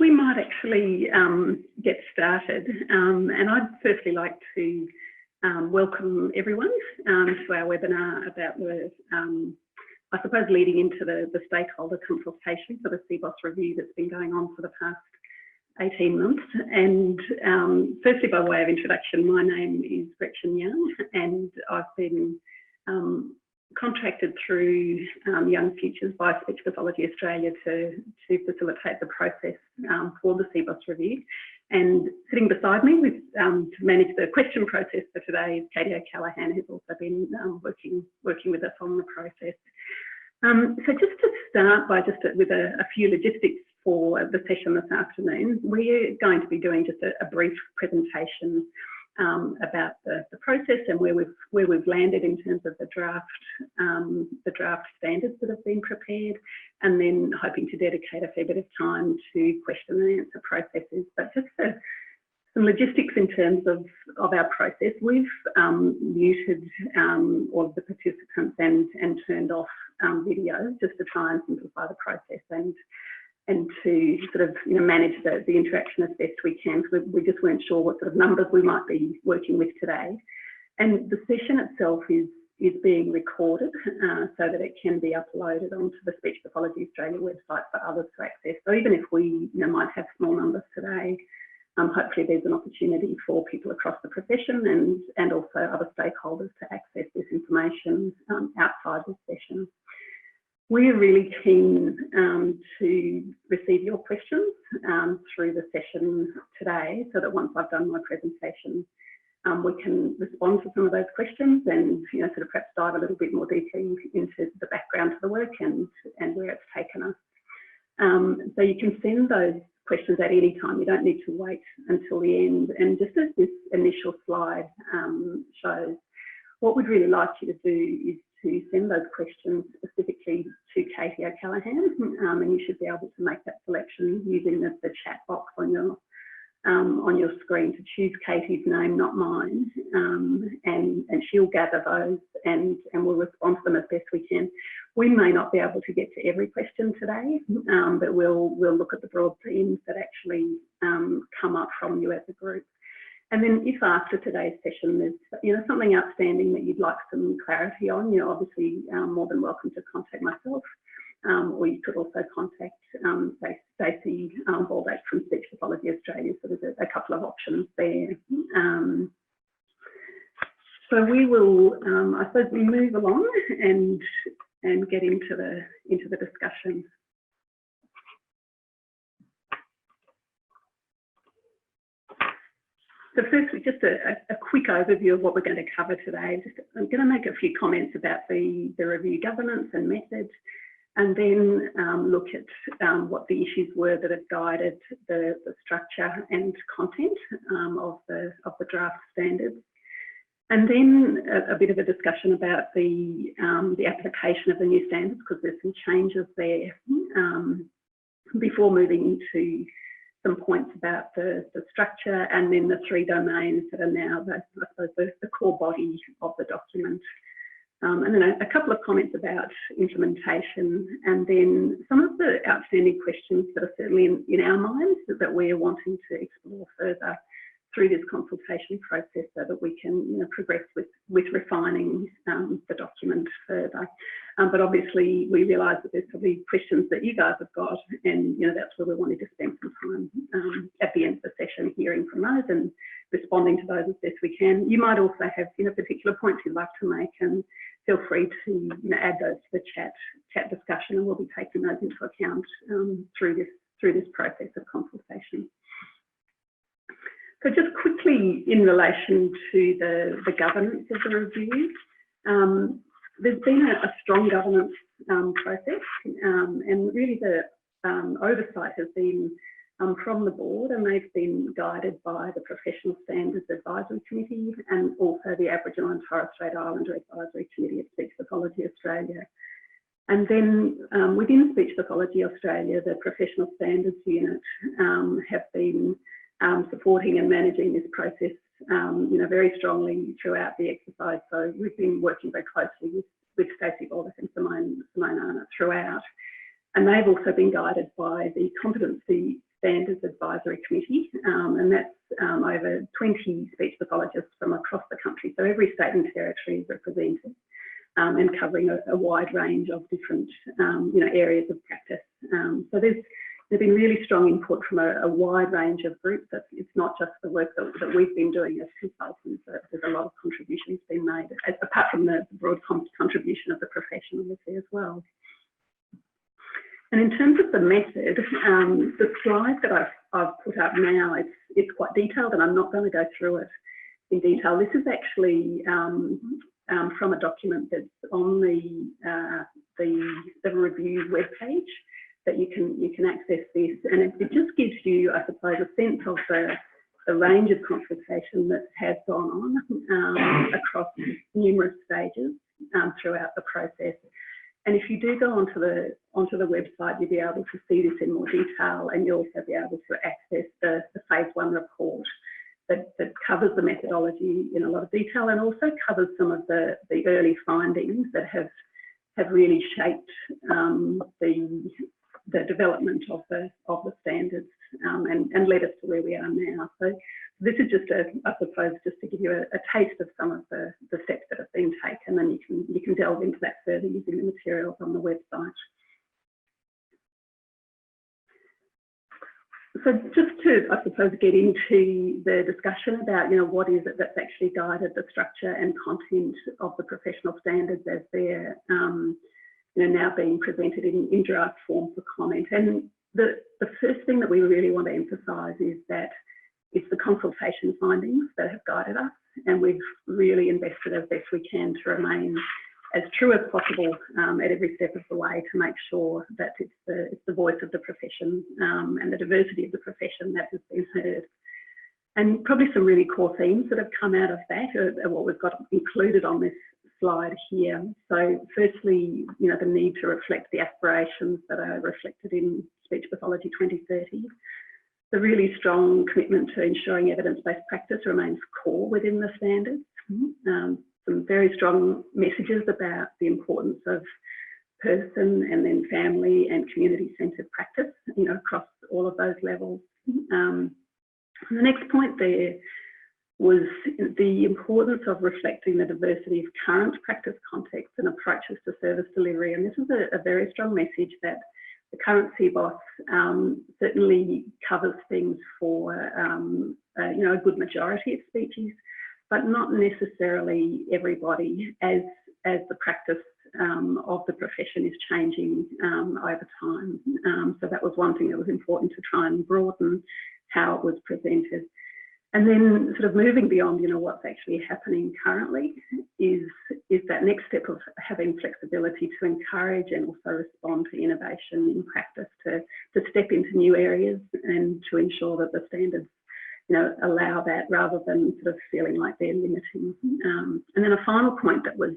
we might actually get started. And I'd firstly like to welcome everyone to our webinar about the, I suppose, leading into the stakeholder consultation for the CBOS review that's been going on for the past 18 months. And firstly, by way of introduction, my name is Gretchen Young, and I've been contracted through Young Futures by Speech Pathology Australia to facilitate the process for the CBOS review. And sitting beside me with to manage the question process for today is Katie O'Callaghan, who's also been working with us on the process. So just to start by with a few logistics for the session this afternoon, we're going to be doing just a brief presentation about the process and where we've landed in terms of the draft standards that have been prepared, and then hoping to dedicate a fair bit of time to question and answer processes. But just some logistics in terms of our process, we've muted all of the participants and turned off video just to try and simplify the process and to sort of manage the interaction as best we can. So we just weren't sure what sort of numbers we might be working with today. And the session itself is being recorded so that it can be uploaded onto the Speech Pathology Australia website for others to access. So even if we might have small numbers today, hopefully there's an opportunity for people across the profession and also other stakeholders to access this information outside this session. We're really keen to receive your questions through the session today, so that once I've done my presentation, we can respond to some of those questions and sort of perhaps dive a little bit more deeply into the background to the work and where it's taken us. So you can send those questions at any time. You don't need to wait until the end. And just as this initial slide shows, what we'd really like you to do is to send those questions specifically to Katie O'Callaghan, and you should be able to make that selection using the chat box on your screen to choose Katie's name, not mine, and she'll gather those and we'll respond to them as best we can. We may not be able to get to every question today, but we'll look at the broad themes that actually come up from you as a group. And then if after today's session there's something outstanding that you'd like some clarity on, you're obviously more than welcome to contact myself, or you could also contact Stacey Baldack from Speech Pathology Australia. So there's a couple of options there. So we will, I suppose, we move along and get into the discussion. So firstly, just a quick overview of what we're going to cover today. I'm going to make a few comments about the review governance and method, and then look at what the issues were that have guided the structure and content of the draft standards. And then a bit of a discussion about the application of the new standards, because there's some changes there, before moving into some points about the structure and then the three domains that are now the core body of the document. And then a couple of comments about implementation, and then some of the outstanding questions that are certainly in our minds that we're wanting to explore further through this consultation process, so that we can progress with refining the document further. But obviously we realise that there's probably questions that you guys have got, and that's where we're wanting to spend some time at the end of the session hearing from those and responding to those as best we can. You might also have particular points you'd like to make, and feel free to add those to the chat discussion, and we'll be taking those into account through this process of consultation. So just quickly in relation to the governance of the review, there's been a strong governance process, and really the oversight has been from the board, and they've been guided by the Professional Standards Advisory Committee and also the Aboriginal and Torres Strait Islander Advisory Committee of Speech Pathology Australia. And then within Speech Pathology Australia, the Professional Standards Unit have been supporting and managing this process, very strongly throughout the exercise. So we've been working very closely with Stacey Baldack and Simone Arnott throughout, and they've also been guided by the competency Standards Advisory Committee, and that's over 20 speech pathologists from across the country. So every state and territory is represented, and covering a wide range of different areas of practice. So there's been really strong input from a wide range of groups. It's not just the work that we've been doing as consultants. There's a lot of contributions being made, apart from the broad contribution of the profession obviously as well. And in terms of the method, the slide that I've put up now, it's quite detailed, and I'm not going to go through it in detail. This is actually from a document that's on the review webpage, that you can access this, and it just gives you, I suppose, a sense of the range of consultation that has gone on across numerous stages throughout the process. And if you do go onto the website, you'll be able to see this in more detail, and you'll also be able to access the phase 1 report that covers the methodology in a lot of detail, and also covers some of the early findings that have really shaped the development of the standards and led us to where we are now. So this is just I suppose, just to give you a taste of some of the steps that have been taken, and you can delve into that further using the materials on the website. So just to, I suppose, get into the discussion about, what is it that's actually guided the structure and content of the professional standards as they're now being presented in draft form for comment. And the first thing that we really want to emphasise is that it's the consultation findings that have guided us, and we've really invested as best we can to remain as true as possible at every step of the way, to make sure that it's the voice of the profession and the diversity of the profession that has been heard. And probably some really core themes that have come out of that are what we've got included on this slide here. So firstly, the need to reflect the aspirations that are reflected in Speech Pathology 2030. The really strong commitment to ensuring evidence-based practice remains core within the standards. Some very strong messages about the importance of person and then family and community-centred practice, across all of those levels. And the next point there was the importance of reflecting the diversity of current practice contexts and approaches to service delivery. And this is a very strong message that the current CBOS certainly covers things for a good majority of species, but not necessarily everybody, as the practice of the profession is changing over time. So that was one thing that was important to try and broaden how it was presented. And then sort of moving beyond, what's actually happening currently is that next step of having flexibility to encourage and also respond to innovation in practice, to step into new areas and to ensure that the standards, allow that, rather than sort of feeling like they're limiting. And then a final point that was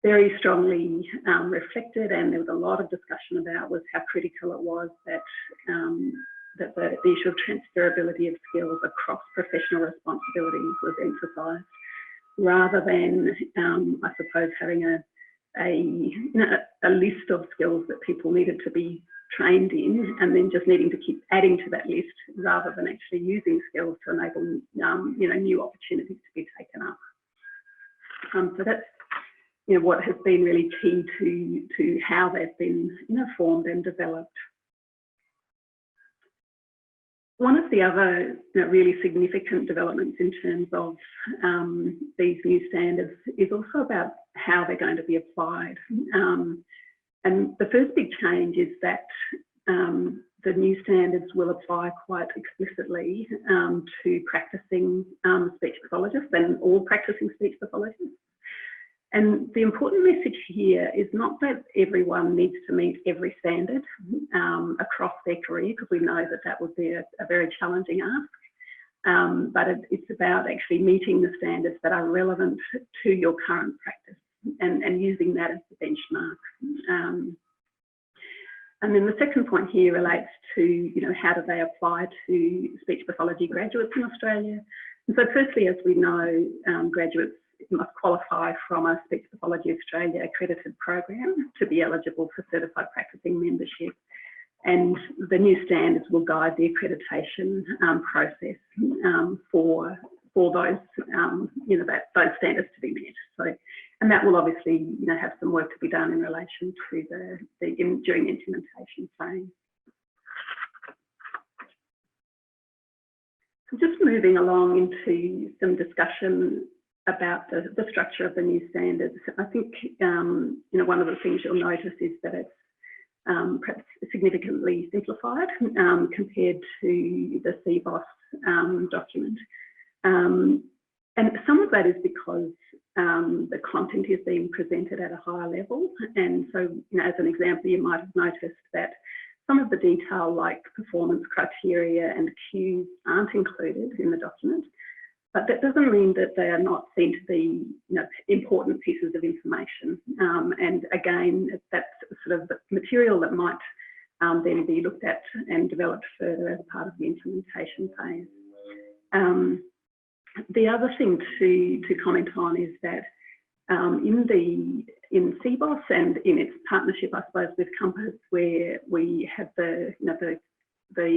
very strongly reflected, and there was a lot of discussion about, was how critical it was that the issue of transferability of skills across professional responsibilities was emphasised, rather than, I suppose, having a list of skills that people needed to be trained in, and then just needing to keep adding to that list, rather than actually using skills to enable new opportunities to be taken up. So that's what has been really key to how they've been formed and developed. One of the other really significant developments in terms of these new standards is also about how they're going to be applied. And the first big change is that the new standards will apply quite explicitly to practicing speech pathologists and all practicing speech pathologists. And the important message here is not that everyone needs to meet every standard across their career, because we know that that would be a very challenging ask, but it's about actually meeting the standards that are relevant to your current practice and using that as the benchmark. And then the second point here relates to, how do they apply to speech pathology graduates in Australia? And so firstly, as we know, graduates must qualify from a Speech Pathology Australia accredited program to be eligible for certified practicing membership. And the new standards will guide the accreditation process for those, those standards to be met. So, and that will obviously, have some work to be done in relation to during the implementation phase. Just moving along into some discussion about the structure of the new standards. I think, one of the things you'll notice is that it's perhaps significantly simplified compared to the CBOS document. And some of that is because the content is being presented at a higher level. And so, as an example, you might have noticed that some of the detail like performance criteria and cues aren't included in the document, but that doesn't mean that they are not seen to be important pieces of information. And again, that's sort of material that might then be looked at and developed further as part of the implementation phase. The other thing to comment on is that in CBOS and in its partnership, I suppose, with Compass, where we have the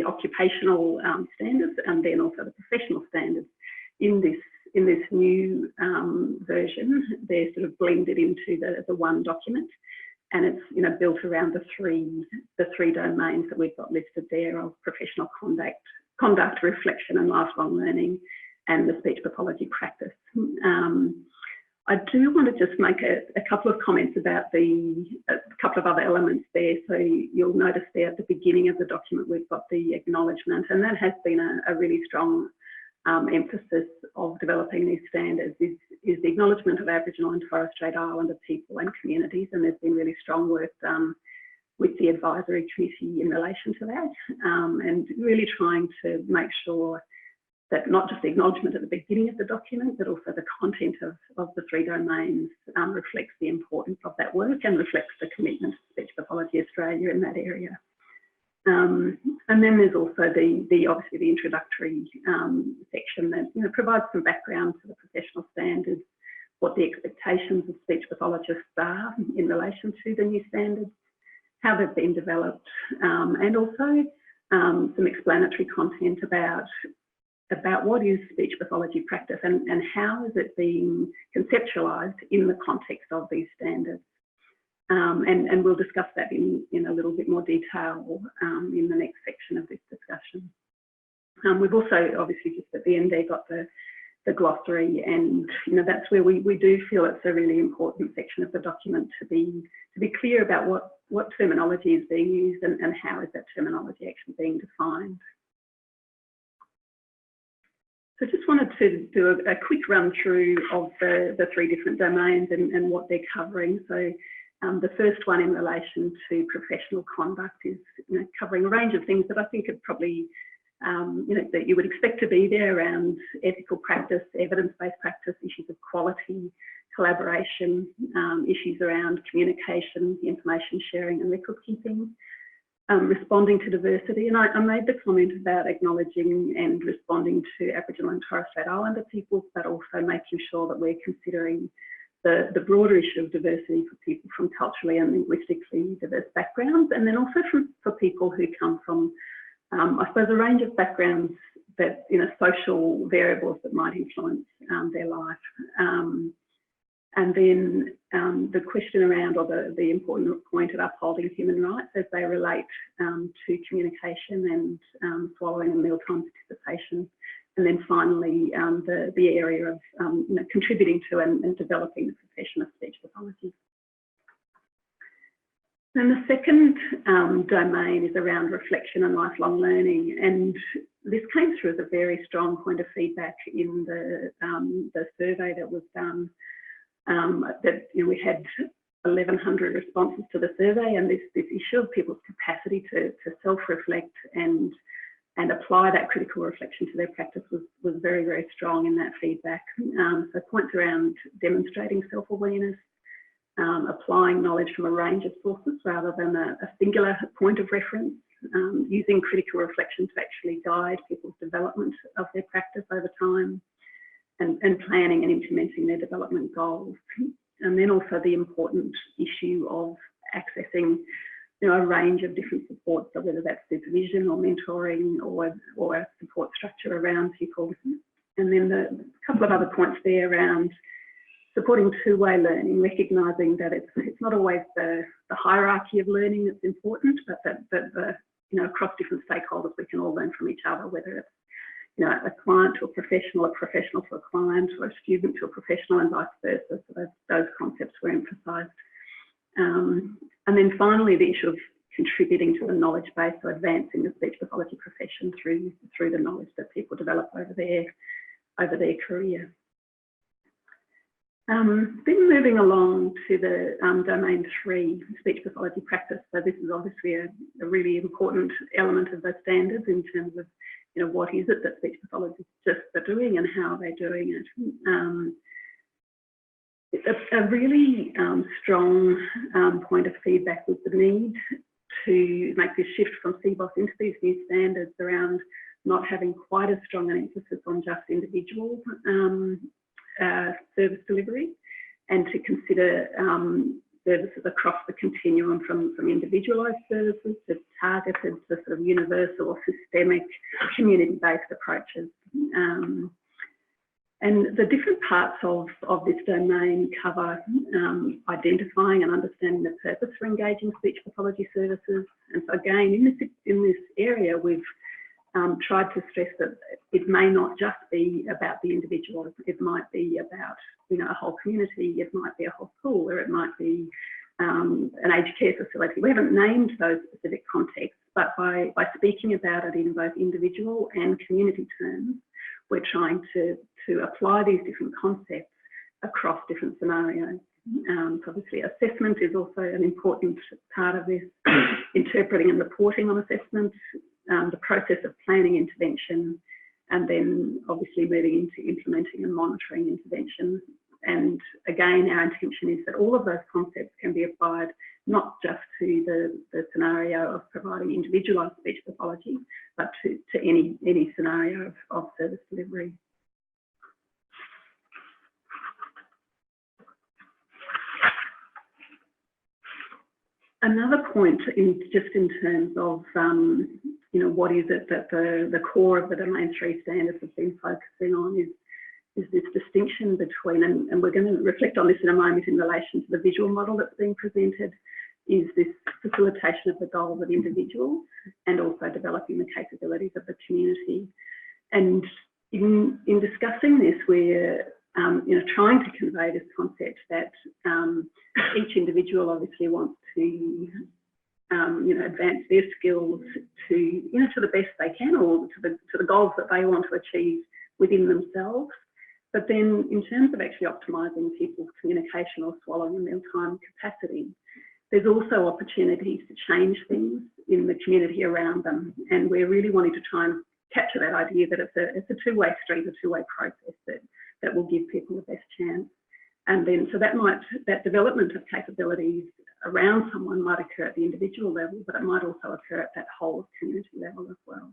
occupational standards and then also the professional standards, in this new version, they're sort of blended into the one document, and it's built around the three domains that we've got listed there of professional conduct, reflection, and lifelong learning, and the speech pathology practice. I do want to just make a couple of comments about a couple of other elements there. So you'll notice there at the beginning of the document, we've got the acknowledgement, and that has been a really strong emphasis of developing these standards is the acknowledgement of Aboriginal and Torres Strait Islander people and communities, and there's been really strong work done with the advisory committee in relation to that, and really trying to make sure that not just the acknowledgement at the beginning of the document, but also the content of the three domains reflects the importance of that work and reflects the commitment of Speech Pathology Australia in that area. And then there's also obviously the introductory section that provides some background to the professional standards, what the expectations of speech pathologists are in relation to the new standards, how they've been developed, and also some explanatory content about what is speech pathology practice and how is it being conceptualised in the context of these standards. And we'll discuss that in a little bit more detail in the next section of this discussion. We've also, obviously, just at the end there got the glossary, and that's where we do feel it's a really important section of the document to be clear about what terminology is being used and how is that terminology actually being defined. So just wanted to do a quick run through of the three different domains and what they're covering. So the first one in relation to professional conduct is covering a range of things that I think are probably that you would expect to be there around ethical practice, evidence-based practice, issues of quality, collaboration, issues around communication, information sharing and record keeping, responding to diversity. And I made the comment about acknowledging and responding to Aboriginal and Torres Strait Islander peoples, but also making sure that we're considering the broader issue of diversity for people from culturally and linguistically diverse backgrounds, and then also for people who come from, I suppose, a range of backgrounds that, social variables that might influence their life. And then the question around, or the important point of upholding human rights as they relate to communication and swallowing and mealtime participation. And then finally, the area of contributing to and developing the profession of speech pathology. And the second domain is around reflection and lifelong learning. And this came through as a very strong point of feedback in the survey that was done. That we had 1,100 responses to the survey, and this issue of people's capacity to self-reflect and apply that critical reflection to their practice was very, very strong in that feedback. So points around demonstrating self-awareness, applying knowledge from a range of sources rather than a singular point of reference, using critical reflection to actually guide people's development of their practice over time, and planning and implementing their development goals. And then also the important issue of accessing a range of different supports, so whether that's supervision or mentoring or a support structure around people. And then a couple of other points there around supporting two-way learning, recognising that it's not always the hierarchy of learning that's important, but that across different stakeholders we can all learn from each other, whether it's a client to a professional to a client, or a student to a professional, and vice versa. So those concepts were emphasised. And then finally, the issue of contributing to the knowledge base, so advancing the speech pathology profession through the knowledge that people develop over their career. Then moving along to the domain 3, speech pathology practice. So this is obviously a really important element of the standards in terms of what is it that speech pathologists are doing and how they're doing it. A really strong point of feedback was the need to make this shift from CBOS into these new standards around not having quite as strong an emphasis on just individual service delivery, and to consider services across the continuum from individualised services to targeted to sort of universal or systemic community-based approaches. And the different parts of this domain cover identifying and understanding the purpose for engaging speech pathology services. And so again, in this area, we've tried to stress that it may not just be about the individual. It might be about a whole community. It might be a whole school, or it might be an aged care facility. We haven't named those specific contexts, but by speaking about it in both individual and community terms, we're trying to apply these different concepts across different scenarios. So obviously assessment is also an important part of this, interpreting and reporting on assessment, the process of planning intervention, and then obviously moving into implementing and monitoring intervention. And again, our intention is that all of those concepts can be applied not just to the scenario of providing individualised speech pathology, but to any scenario of service delivery. Another point just in terms of what is it that the core of the Domain 3 standards have been focusing on is this distinction between, and we're going to reflect on this in a moment in relation to the visual model that's being presented, is this facilitation of the goals of individuals and also developing the capabilities of the community. And in discussing this, we're trying to convey this concept that each individual obviously wants to advance their skills to the best they can, or to the goals that they want to achieve within themselves. But then in terms of actually optimising people's communication or swallowing their time capacity, there's also opportunities to change things in the community around them. And we're really wanting to try and capture that idea that it's a two-way street, a two-way process that will give people the best chance. And then so that development of capabilities around someone might occur at the individual level, but it might also occur at that whole community level as well.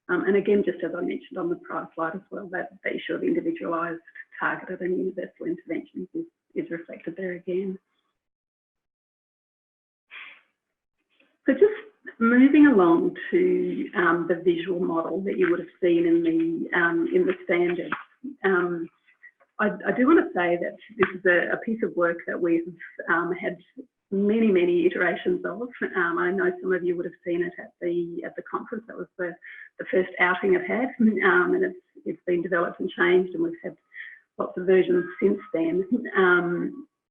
And again, just as I mentioned on the prior slide as well, that the issue of individualised, targeted and universal interventions is reflected there again. So just moving along to the visual model that you would have seen in the standards. I do want to say that this is a piece of work that we've had many iterations of. I know some of you would have seen it at the conference. That was the first outing I've had, and it's been developed and changed, and we've had lots of versions since then.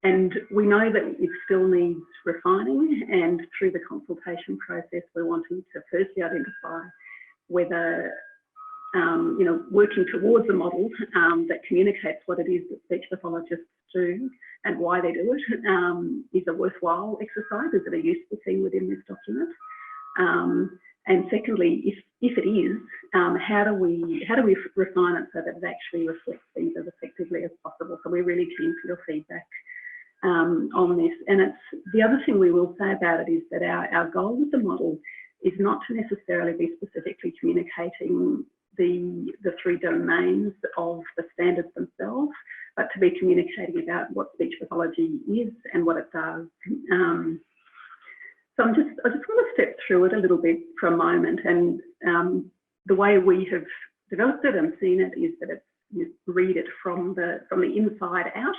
And we know that it still needs refining, and through the consultation process, we're wanting to firstly identify whether working towards a model that communicates what it is that speech pathologists do and why they do it is a worthwhile exercise. Is it a useful thing within this document? And secondly, if it is, how do we refine it so that it actually reflects things as effectively as possible? So we're really keen for your feedback on this. And the other thing we will say about it is that our goal with the model is not to necessarily be specifically communicating the three domains of the standards themselves, but to be communicating about what speech pathology is and what it does. I just want to step through it a little bit for a moment, and the way we have developed it and seen it is that you read it from the inside out,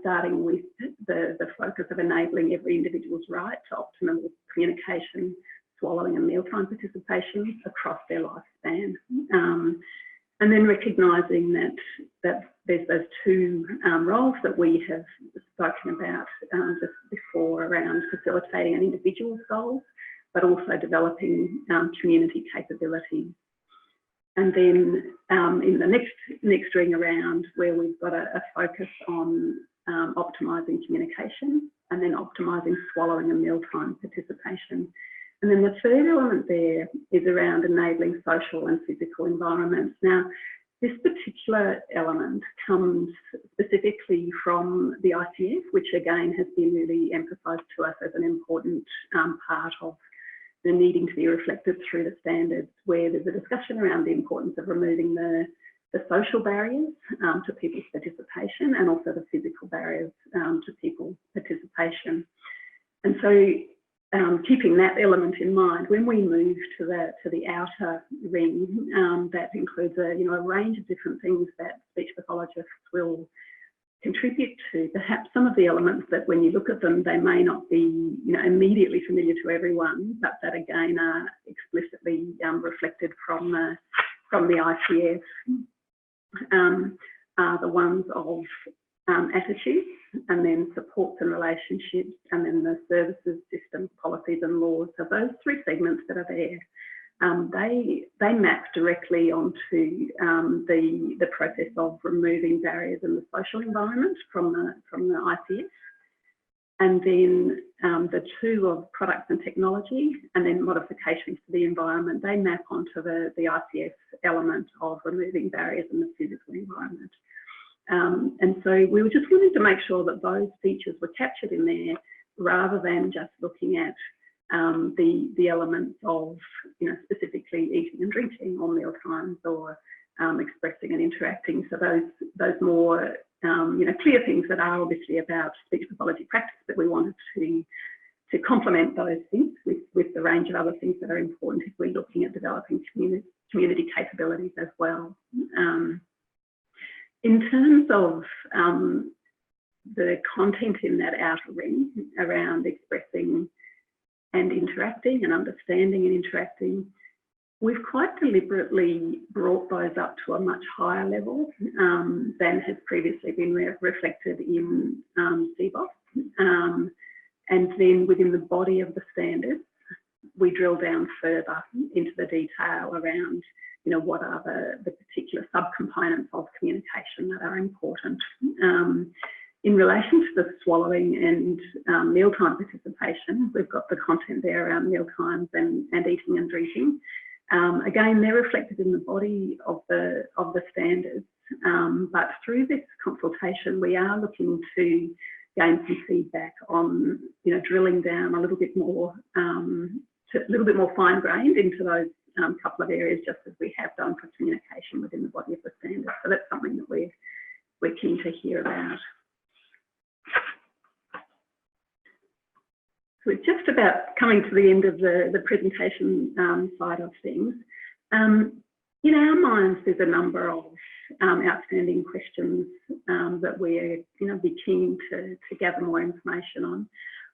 starting with the focus of enabling every individual's right to optimal communication, swallowing and mealtime participation across their lifespan. And then recognising that there's those two roles that we have spoken about just before around facilitating an individual's goals, but also developing community capabilities. And then in the next ring around, where we've got a focus on optimising communication and then optimising swallowing and mealtime participation. And then the third element there is around enabling social and physical environments. Now, this particular element comes specifically from the ICF, which again has been really emphasised to us as an important part of the needing to be reflected through the standards, where there's a discussion around the importance of removing the social barriers to people's participation and also the physical barriers to people's participation. And so keeping that element in mind, when we move to the outer ring, that includes a range of different things that speech pathologists will contribute to. Perhaps some of the elements that when you look at them, they may not be immediately familiar to everyone, but that again are explicitly reflected from the ICF, are the ones of attitudes, and then supports and relationships, and then the services, systems, policies and laws. So those three segments that are there, they map directly onto the process of removing barriers in the social environment from the ICF. And then the two of products and technology, and then modifications to the environment, they map onto the ICF element of removing barriers in the physical environment. And so we were just wanting to make sure that those features were captured in there, rather than just looking at the elements of, specifically eating and drinking or meal times, or expressing and interacting. So those more, clear things that are obviously about speech pathology practice, but we wanted to complement those things with the range of other things that are important if we're looking at developing community capabilities as well. In terms of the content in that outer ring around expressing and interacting and understanding and interacting, we've quite deliberately brought those up to a much higher level than has previously been reflected in CBOS. And then within the body of the standards, we drill down further into the detail around what are the particular subcomponents of communication that are important. In relation to the swallowing and mealtime participation, we've got the content there around mealtimes and eating and drinking. Again, they're reflected in the body of the standards, but through this consultation, we are looking to gain some feedback on, drilling down a little bit more, fine-grained into those couple of areas, just as we have done for communication within the body of the standard. So that's something that we're keen to hear about. So we're just about coming to the end of the presentation side of things. In our minds, there's a number of outstanding questions that we're be keen to gather more information on.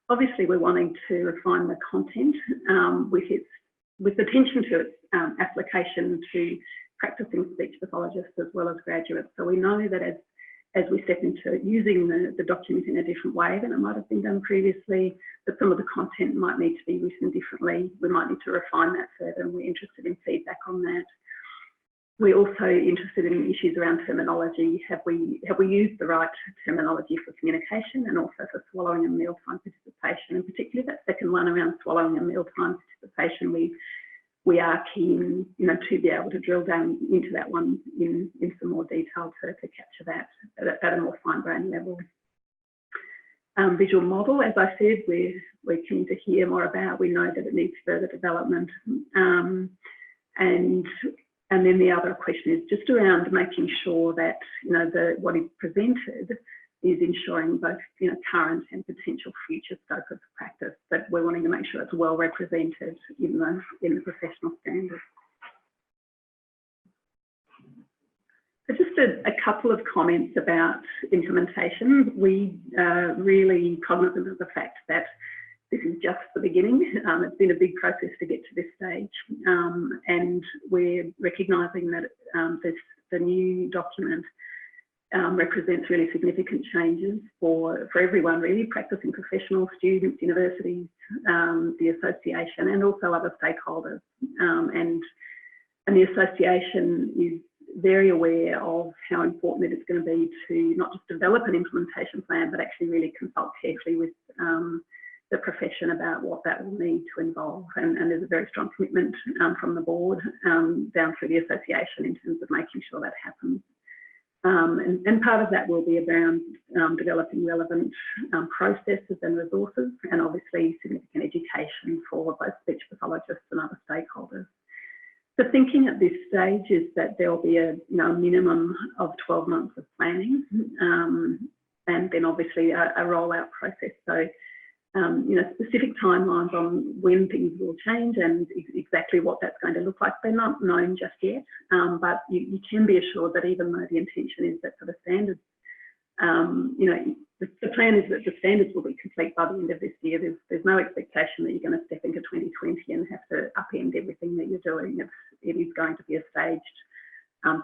Obviously, we're wanting to refine the content with attention to its application to practicing speech pathologists as well as graduates. So we know that as we step into using the document in a different way than it might have been done previously, that some of the content might need to be written differently. We might need to refine that further, and we're interested in feedback on that. We're also interested in issues around terminology. Have we used the right terminology for communication and also for swallowing and mealtime participation? And particularly that second one around swallowing and mealtime participation, we are keen, to be able to drill down into that one in some more detail to capture that at a more fine-grained level. Visual model, as I said, we're keen to hear more about. We know that it needs further development. And then the other question is just around making sure that, what is presented is ensuring both current and potential future scope of practice, but we're wanting to make sure it's well represented in the professional standards. So just a couple of comments about implementation. We are really cognizant of the fact that this is just the beginning. It's been a big process to get to this stage, and we're recognising that the new document represents really significant changes for everyone, really, practicing professionals, students, universities, the association, and also other stakeholders. And the association is very aware of how important it is going to be to not just develop an implementation plan, but actually really consult carefully with the profession about what that will need to involve. And there's a very strong commitment from the board down through the association in terms of making sure that happens. And part of that will be around developing relevant processes and resources, and obviously significant education for both speech pathologists and other stakeholders. The thinking at this stage is that there will be a minimum of 12 months of planning, and then obviously a rollout process. So, specific timelines on when things will change and exactly what that's going to look like, they're not known just yet. But you can be assured that even though the intention is that for the standards, the plan is that the standards will be complete by the end of this year. There's no expectation that you're going to step into 2020 and have to upend everything that you're doing. It is going to be a staged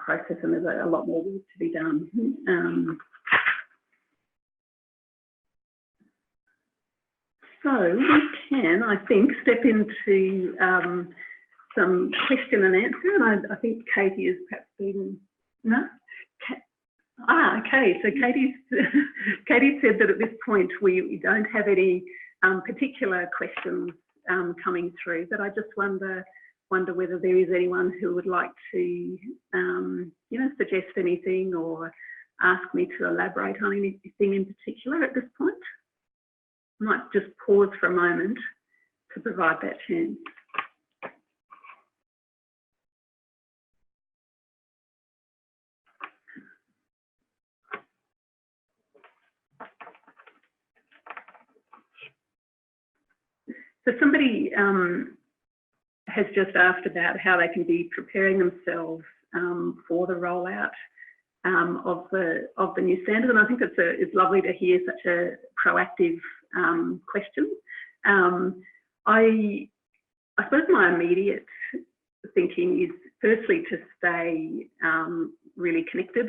process, and there's a lot more work to be done. So we can, I think, step into some question and answer, and I think Katie has perhaps been, no? Okay, so Katie said that at this point we don't have any particular questions coming through, but I just wonder whether there is anyone who would like to, suggest anything or ask me to elaborate on anything in particular at this point. I might just pause for a moment to provide that chance. So somebody has just asked about how they can be preparing themselves for the rollout of the new standard, and I think it's lovely to hear such a proactive question. I suppose my immediate thinking is firstly to stay really connected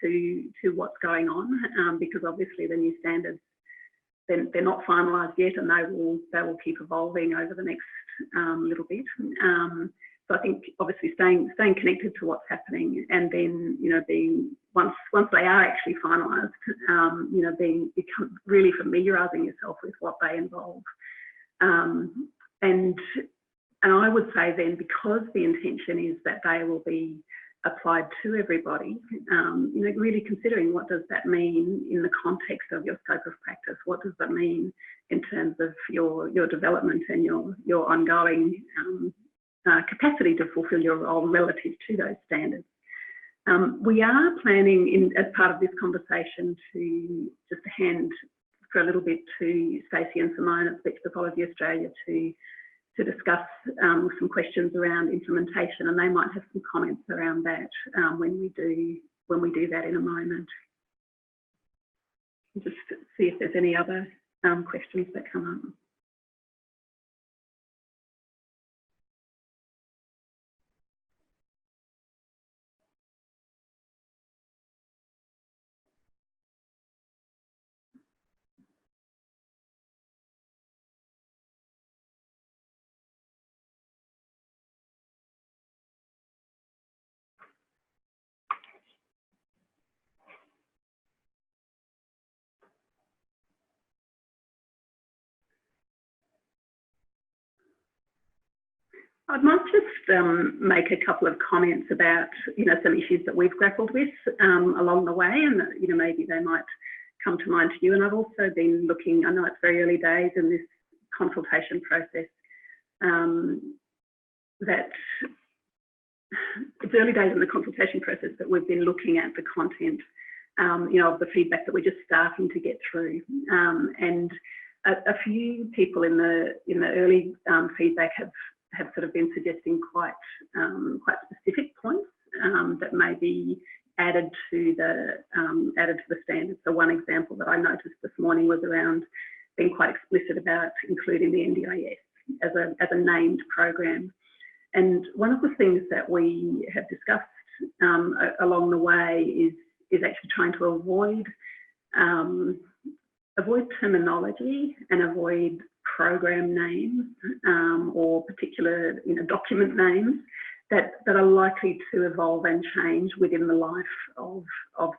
to what's going on, because obviously the new standards, they're not finalised yet, and they will keep evolving over the next little bit. So I think obviously staying connected to what's happening, and then being once they are actually finalised, become really familiarising yourself with what they involve, and I would say then, because the intention is that they will be applied to everybody, really considering what does that mean in the context of your scope of practice. What does that mean in terms of your development and your ongoing capacity to fulfil your role relative to those standards. We are planning, as part of this conversation, to just hand for a little bit to Stacey and Simone at Speech Pathology Australia to discuss some questions around implementation, and they might have some comments around that when we do that in a moment. Just see if there's any other questions that come up. I might just make a couple of comments about, some issues that we've grappled with along the way, and maybe they might come to mind to you. And I've also been looking, I know it's very early days in this consultation process, that it's early days in the consultation process, but we've been looking at the content of the feedback that we're just starting to get through. And a few people in the early feedback have sort of been suggesting quite specific points that may be added to the standards. So one example that I noticed this morning was around being quite explicit about including the NDIS as a named program. And one of the things that we have discussed along the way is actually trying to avoid terminology and avoid program names or particular document names that are likely to evolve and change within the life of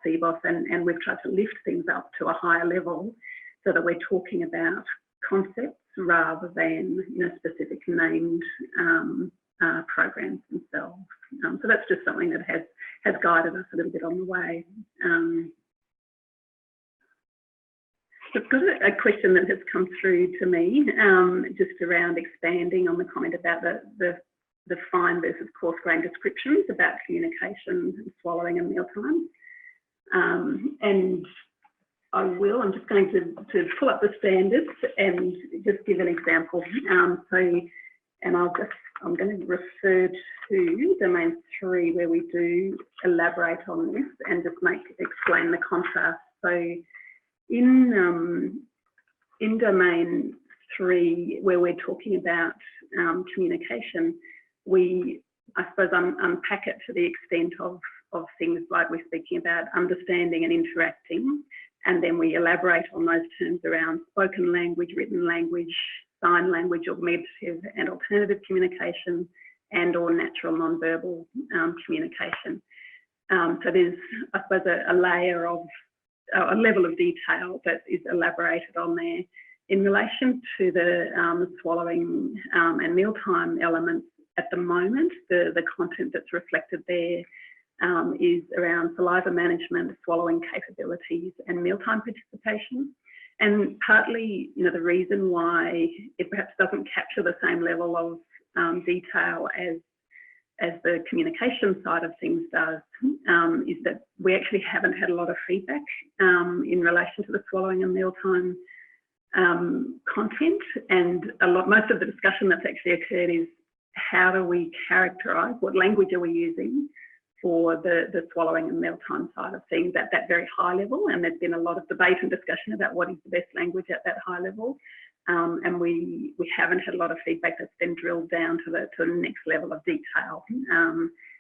CBOS, and we've tried to lift things up to a higher level so that we're talking about concepts rather than specific named programs themselves. So that's just something that has guided us a little bit on the way. I've got a question that has come through to me just around expanding on the comment about the fine versus coarse grain descriptions about communication and swallowing and mealtime. And I'm just going to pull up the standards and just give an example. I'm going to refer to domain 3 where we do elaborate on this and just explain the contrast. So in domain 3, where we're talking about communication, I suppose, unpack it to the extent of things like we're speaking about understanding and interacting, and then we elaborate on those terms around spoken language, written language, sign language, augmentative and alternative communication, and or natural non-verbal communication. So there's, I suppose, a layer of a level of detail that is elaborated on there. In relation to the swallowing and mealtime elements, at the moment, the content that's reflected there is around saliva management, swallowing capabilities, and mealtime participation. And partly, the reason why it perhaps doesn't capture the same level of detail as the communication side of things does, is that we actually haven't had a lot of feedback in relation to the swallowing and mealtime content. And most of the discussion that's actually occurred is how do we characterise, what language are we using for the swallowing and mealtime side of things at that very high level. And there's been a lot of debate and discussion about what is the best language at that high level. And we haven't had a lot of feedback that's been drilled down to the next level of detail.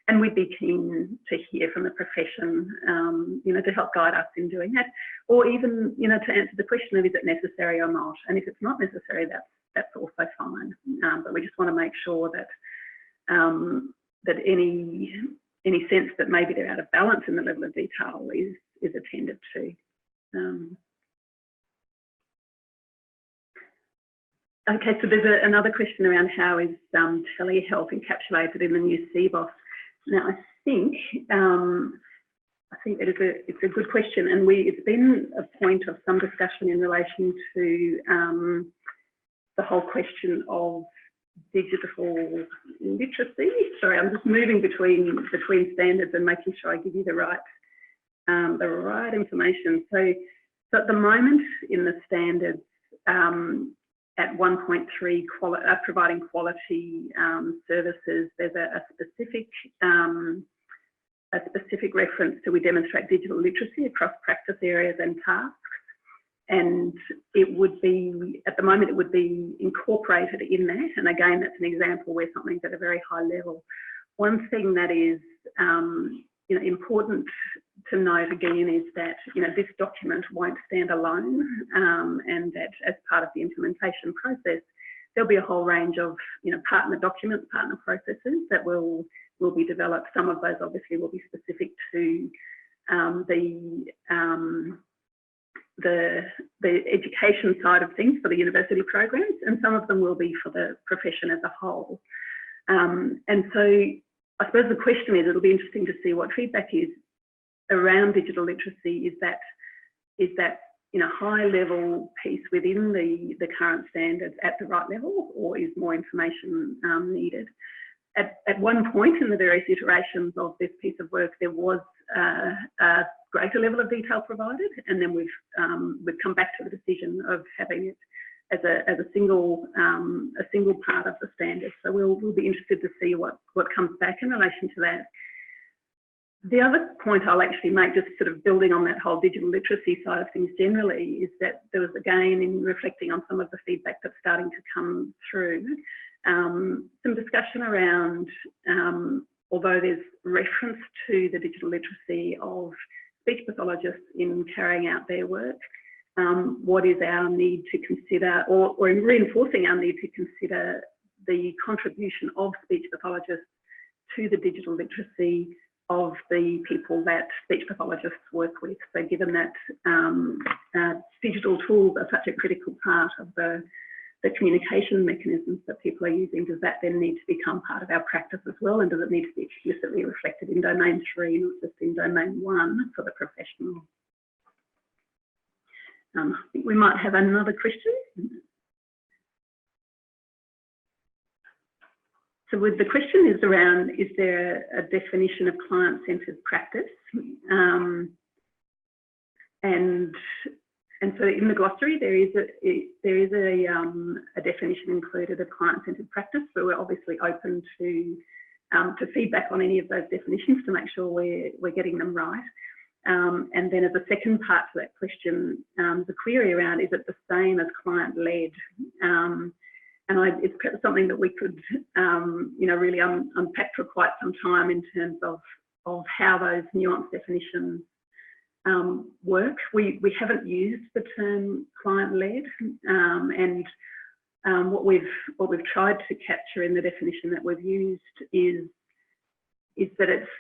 And we'd be keen to hear from the profession, to help guide us in doing that, or even, to answer the question of is it necessary or not. And if it's not necessary, that's also fine. But we just want to make sure that that any sense that maybe they're out of balance in the level of detail is attended to. Okay, so there's another question around how is telehealth encapsulated in the new CBOS. Now, I think it's a good question, and it's been a point of some discussion in relation to the whole question of digital literacy. Sorry, I'm just moving between standards and making sure I give you the right information. So at the moment in the standards, at 1.3, providing quality services, there's a specific reference to we demonstrate digital literacy across practice areas and tasks. And it would be, at the moment, it would be incorporated in that. And again, that's an example where something's at a very high level. One thing that is, important to note again is that, this document won't stand alone, and that as part of the implementation process, there'll be a whole range of, partner documents, partner processes that will be developed. Some of those obviously will be specific to the education side of things for the university programs, and some of them will be for the profession as a whole. And so I suppose the question is, it'll be interesting to see what feedback is around digital literacy. Is that high level piece within the current standards at the right level, or is more information needed? at one point in the various iterations of this piece of work, there was a greater level of detail provided, and then we've come back to the decision of having it as a single part of the standard. So we'll be interested to see what comes back in relation to that. The other point I'll actually make, just sort of building on that whole digital literacy side of things generally, is that there was, again, in reflecting on some of the feedback that's starting to come through, some discussion around, although there's reference to the digital literacy of speech pathologists in carrying out their work, what is our need to consider, or in reinforcing our need to consider the contribution of speech pathologists to the digital literacy of the people that speech pathologists work with. So given that digital tools are such a critical part of the communication mechanisms that people are using, does that then need to become part of our practice as well? And does it need to be explicitly reflected in Domain 3, not just in Domain 1 for the professional? I think we might have another question. So the question is around, is there a definition of client-centred practice? And so in the glossary, there is a definition included of client-centred practice, but we're obviously open to feedback on any of those definitions to make sure we're getting them right. And then as a second part to that question, the query around, is it the same as client-led? And it's something that we could, really unpack for quite some time in terms of how those nuanced definitions work. We haven't used the term client-led, and what we've tried to capture in the definition that we've used is that it's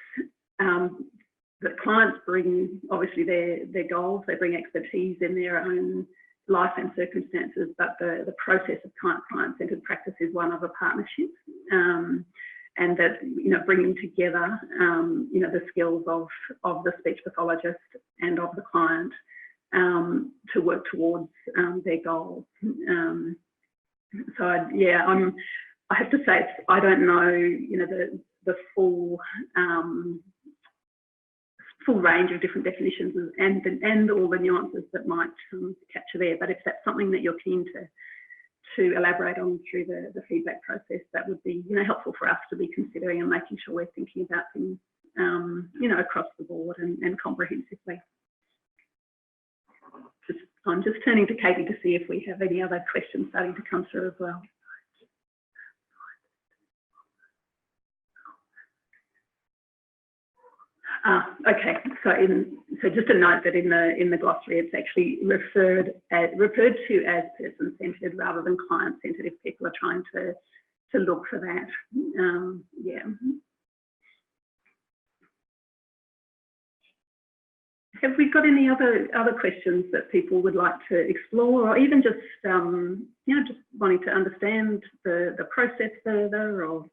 that clients bring obviously their goals, they bring expertise in their own life and circumstances, but the process of client-centred practice is one of a partnership, and that, bringing together, the skills of the speech pathologist and of the client to work towards their goals. So I have to say, I don't know, the full range of different definitions and all the nuances that might capture there. But if that's something that you're keen to elaborate on through the feedback process, that would be helpful for us to be considering and making sure we're thinking about things across the board and comprehensively. I'm just turning to Katie to see if we have any other questions starting to come through as well. Okay, so just a note that in the glossary, it's actually referred to as person-centred rather than client-centred if people are trying to look for that. Yeah. Have we got any other questions that people would like to explore, or even just just wanting to understand the process further, or?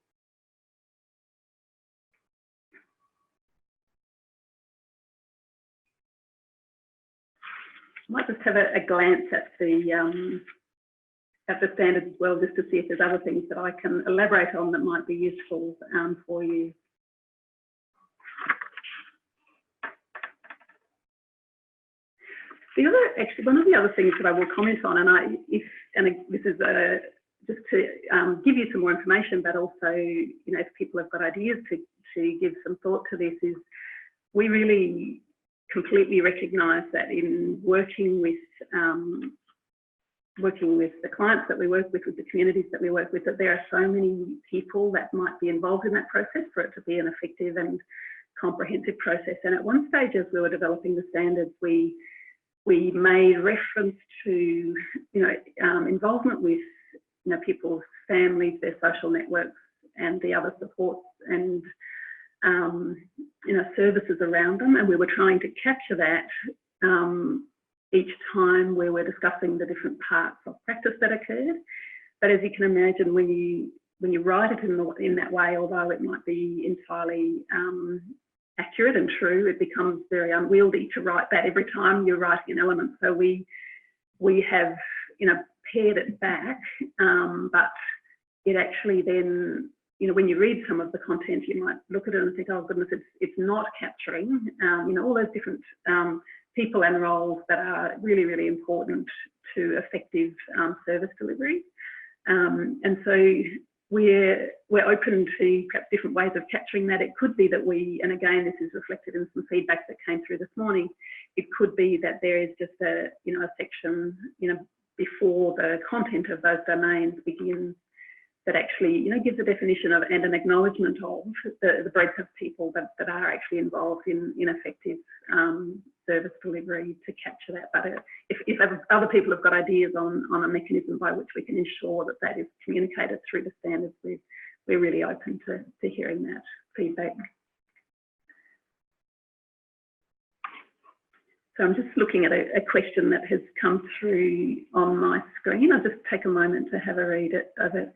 I might just have a glance at the standards as well, just to see if there's other things that I can elaborate on that might be useful for you. One of the other things that I will comment on, and this is just to give you some more information, but also, if people have got ideas to give some thought to this, is we really completely recognise that in working with the clients that we work with the communities that we work with, that there are so many people that might be involved in that process for it to be an effective and comprehensive process. And at one stage, as we were developing the standards, we made reference to involvement with people's families, their social networks, and the other supports and services around them, and we were trying to capture that each time we were discussing the different parts of practice that occurred. But as you can imagine, when you write it in that way, although it might be entirely accurate and true, it becomes very unwieldy to write that every time you're writing an element. So we have pared it back, but it actually then you know, when you read some of the content, you might look at it and think, oh goodness, it's not capturing, you know, all those different people and roles that are really, really important to effective service delivery. And so we're open to perhaps different ways of capturing that. It could be that we, and again, this is reflected in some feedback that came through this morning, it could be that there is just a, you know, a section, you know, before the content of those domains begins, that actually, you know, gives a definition of and an acknowledgement of the breadth of people that are actually involved in effective service delivery to capture that. But if other people have got ideas on a mechanism by which we can ensure that that is communicated through the standards, we're really open to hearing that feedback. So I'm just looking at a question that has come through on my screen. I'll just take a moment to have a read of it.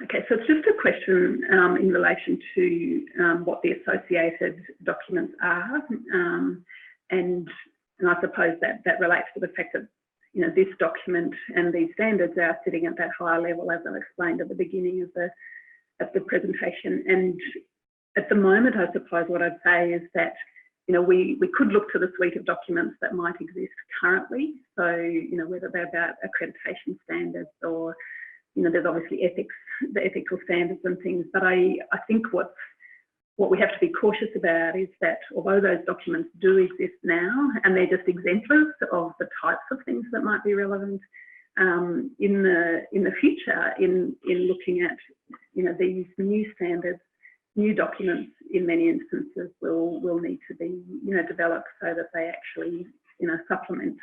Okay, so it's just a question in relation to what the associated documents are, and I suppose that relates to the fact that, you know, this document and these standards are sitting at that higher level, as I explained at the beginning of the presentation. And at the moment, I suppose what I'd say is that, you know, we could look to the suite of documents that might exist currently. So, you know, whether they're about accreditation standards or, you know, there's obviously ethics, the ethical standards and things. But I think what we have to be cautious about is that although those documents do exist now, and they're just exemplars of the types of things that might be relevant in the future, in looking at, you know, these new standards, new documents in many instances will need to be, you know, developed so that they actually, you know, supplement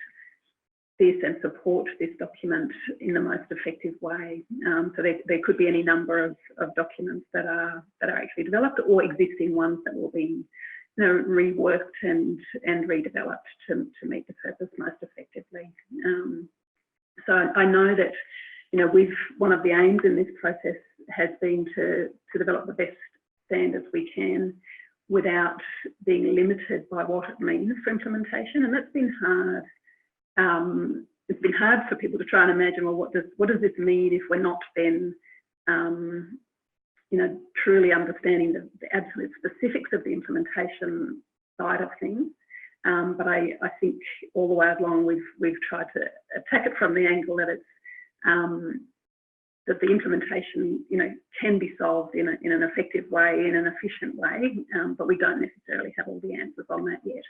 this and support this document in the most effective way. So there could be any number of documents that are actually developed, or existing ones that will be, you know, reworked and redeveloped to meet the purpose most effectively. So I know that, you know, one of the aims in this process has been to develop the best standards we can without being limited by what it means for implementation, and that's been hard. It's been hard for people to try and imagine, well, what does this mean if we're not then, you know, truly understanding the absolute specifics of the implementation side of things. But I think all the way along we've tried to attack it from the angle that it's that the implementation, you know, can be solved in an effective way, in an efficient way, but we don't necessarily have all the answers on that yet.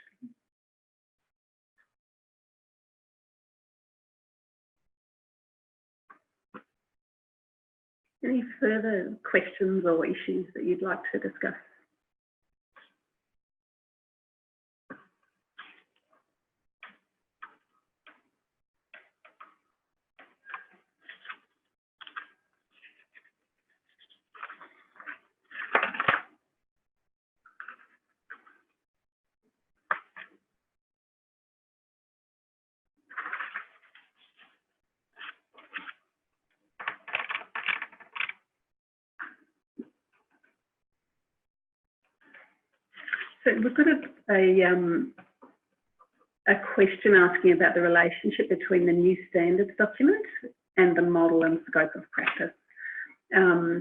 Any further questions or issues that you'd like to discuss? So we've got a question asking about the relationship between the new standards document and the model and scope of practice. I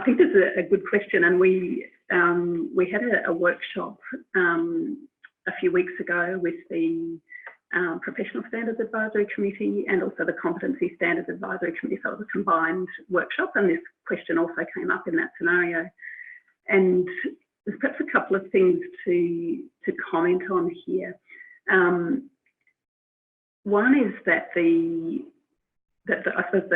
think this is a good question, and we had a workshop a few weeks ago with the Professional Standards Advisory Committee and also the Competency Standards Advisory Committee. So it was a combined workshop, and this question also came up in that scenario. And there's perhaps a couple of things to comment on here. One is that I suppose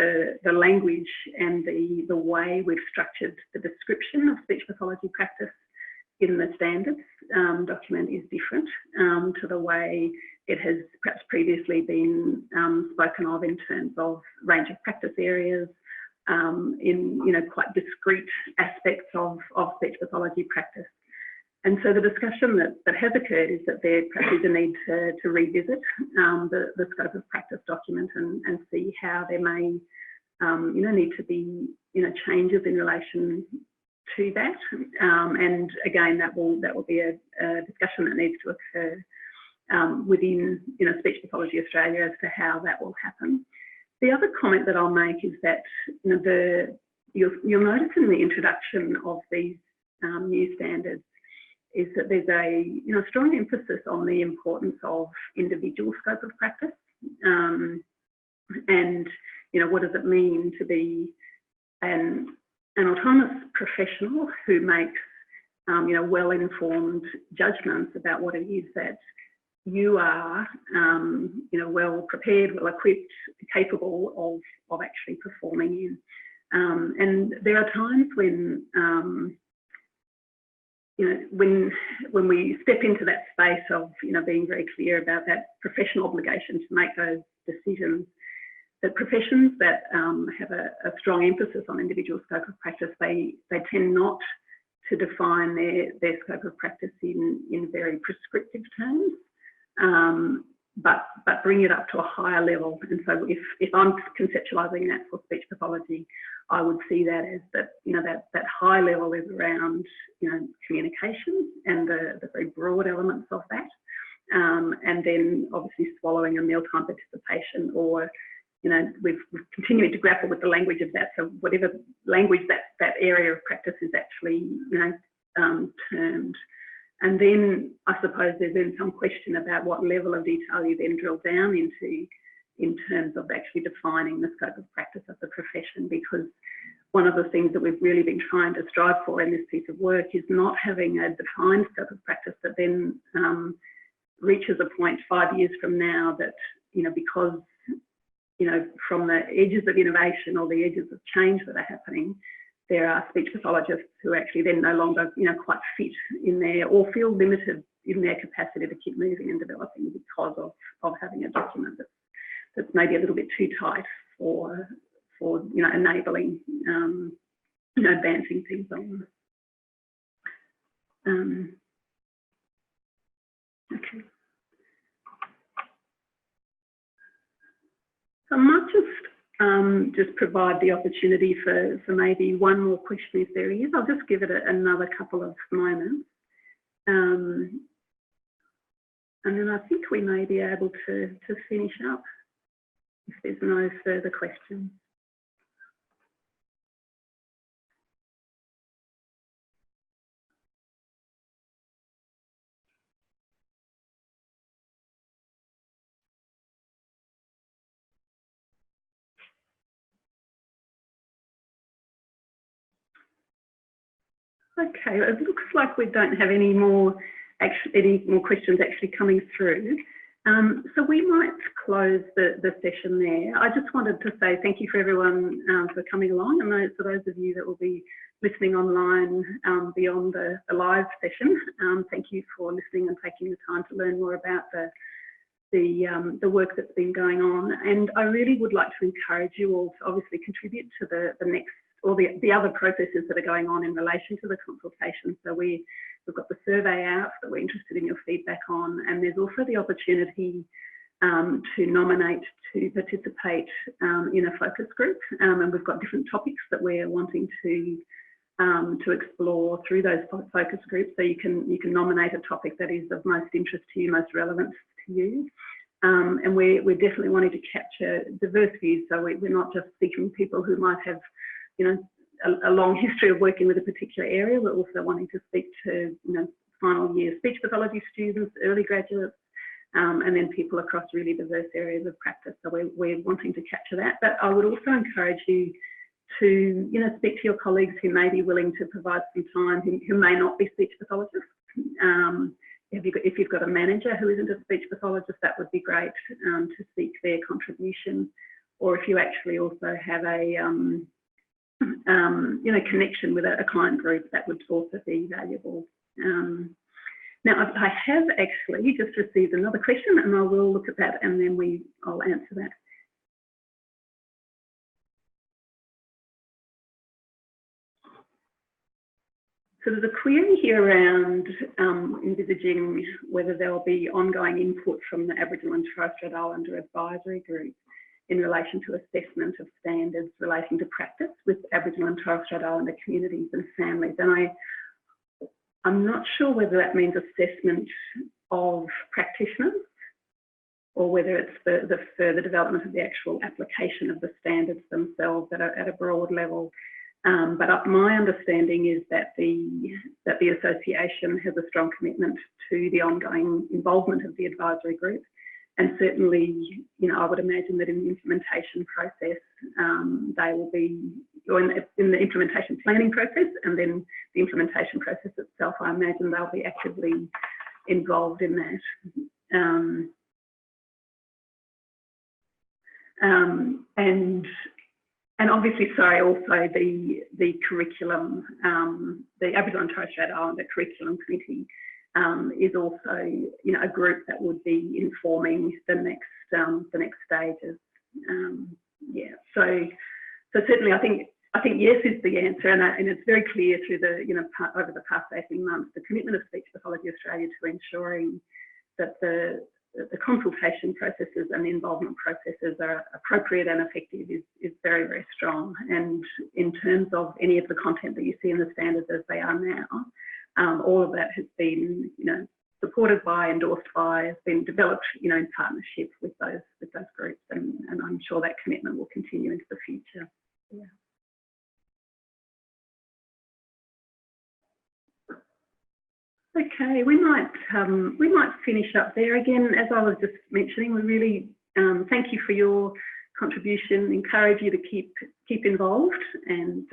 the language and the way we've structured the description of speech pathology practice in the standards document is different to the way it has perhaps previously been spoken of in terms of range of practice areas, in, you know, quite discrete aspects of speech pathology practice. And so the discussion that has occurred is that there perhaps is a need to revisit the scope of practice document and see how there may, you know, need to be, you know, changes in relation to that. And again, that will be a discussion that needs to occur within Speech Pathology Australia as to how that will happen. The other comment that I'll make is that you'll notice in the introduction of these new standards is that there's a strong emphasis on the importance of individual scope of practice, and what does it mean to be an autonomous professional who makes well-informed judgments about what it is that you are well prepared, well equipped, capable of actually performing in. And there are times when when we step into that space of being very clear about that professional obligation to make those decisions, that professions that have a strong emphasis on individual scope of practice, they tend not to define their scope of practice in very prescriptive terms, but bring it up to a higher level. And so if I'm conceptualising that for speech pathology, I would see that as that high level is around communication and the very broad elements of that, and then obviously swallowing a mealtime participation, or we've continued to grapple with the language of that. So whatever language that area of practice is actually termed. And then I suppose there's then some question about what level of detail you then drill down into in terms of actually defining the scope of practice of the profession, because one of the things that we've really been trying to strive for in this piece of work is not having a defined scope of practice that then reaches a point 5 years from now that, because, from the edges of innovation or the edges of change that are happening, there are speech pathologists who actually then no longer, quite fit in there or feel limited in their capacity to keep moving and developing because of having a document that's maybe a little bit too tight for enabling, advancing things on. Okay. So I might just provide the opportunity for maybe one more question if there is. I'll just give it another couple of moments. And then I think we may be able to finish up if there's no further questions. Okay, it looks like we don't have any more questions actually coming through. So we might close the session there. I just wanted to say thank you for everyone for coming along, and for those of you that will be listening online beyond the live session, thank you for listening and taking the time to learn more about the work that's been going on. And I really would like to encourage you all to obviously contribute to the next, or the other processes that are going on in relation to the consultation. So we've got the survey out that we're interested in your feedback on, and there's also the opportunity to nominate to participate in a focus group, and we've got different topics that we're wanting to explore through those focus groups. So you can nominate a topic that is of most interest to you, most relevant to you. And we're definitely wanting to capture diverse views. So we're not just seeking people who might have a long history of working with a particular area. We're also wanting to speak to final year speech pathology students, early graduates, and then people across really diverse areas of practice. So we're wanting to capture that. But I would also encourage you to speak to your colleagues who may be willing to provide some time, who may not be speech pathologists. If you've got a manager who isn't a speech pathologist, that would be great to seek their contribution. Or if you actually also have a connection with a client group, that would also be valuable. Now, I have actually just received another question, and I will look at that and then I'll answer that. So there's a query here around envisaging whether there will be ongoing input from the Aboriginal and Torres Strait Islander advisory group in relation to assessment of standards relating to practice with Aboriginal and Torres Strait Islander communities and families. And I'm not sure whether that means assessment of practitioners, or whether it's the further development of the actual application of the standards themselves at a broad level. But my understanding is that the association has a strong commitment to the ongoing involvement of the advisory group. And certainly, you know, I would imagine that in the implementation process, they will be, or in the implementation planning process, and then the implementation process itself, I imagine they'll be actively involved in that. And obviously, sorry, also the curriculum, the Aboriginal and Torres Strait Islander Curriculum Committee is also, you know, a group that would be informing the next stages. Yeah, so certainly I think yes is the answer, and it's very clear through the, you know, over the past 18 months, the commitment of Speech Pathology Australia to ensuring that the consultation processes and the involvement processes are appropriate and effective is very, very strong. And in terms of any of the content that you see in the standards as they are now, all of that has been, you know, supported by, endorsed by, has been developed, you know, in partnership with those groups, and I'm sure that commitment will continue into the future. Yeah. Okay, we might finish up there. Again, as I was just mentioning, we really thank you for your contribution. Encourage you to keep involved and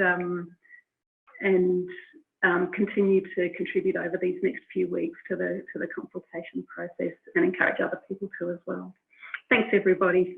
continue to contribute over these next few weeks to the consultation process, and encourage other people to as well. Thanks, everybody.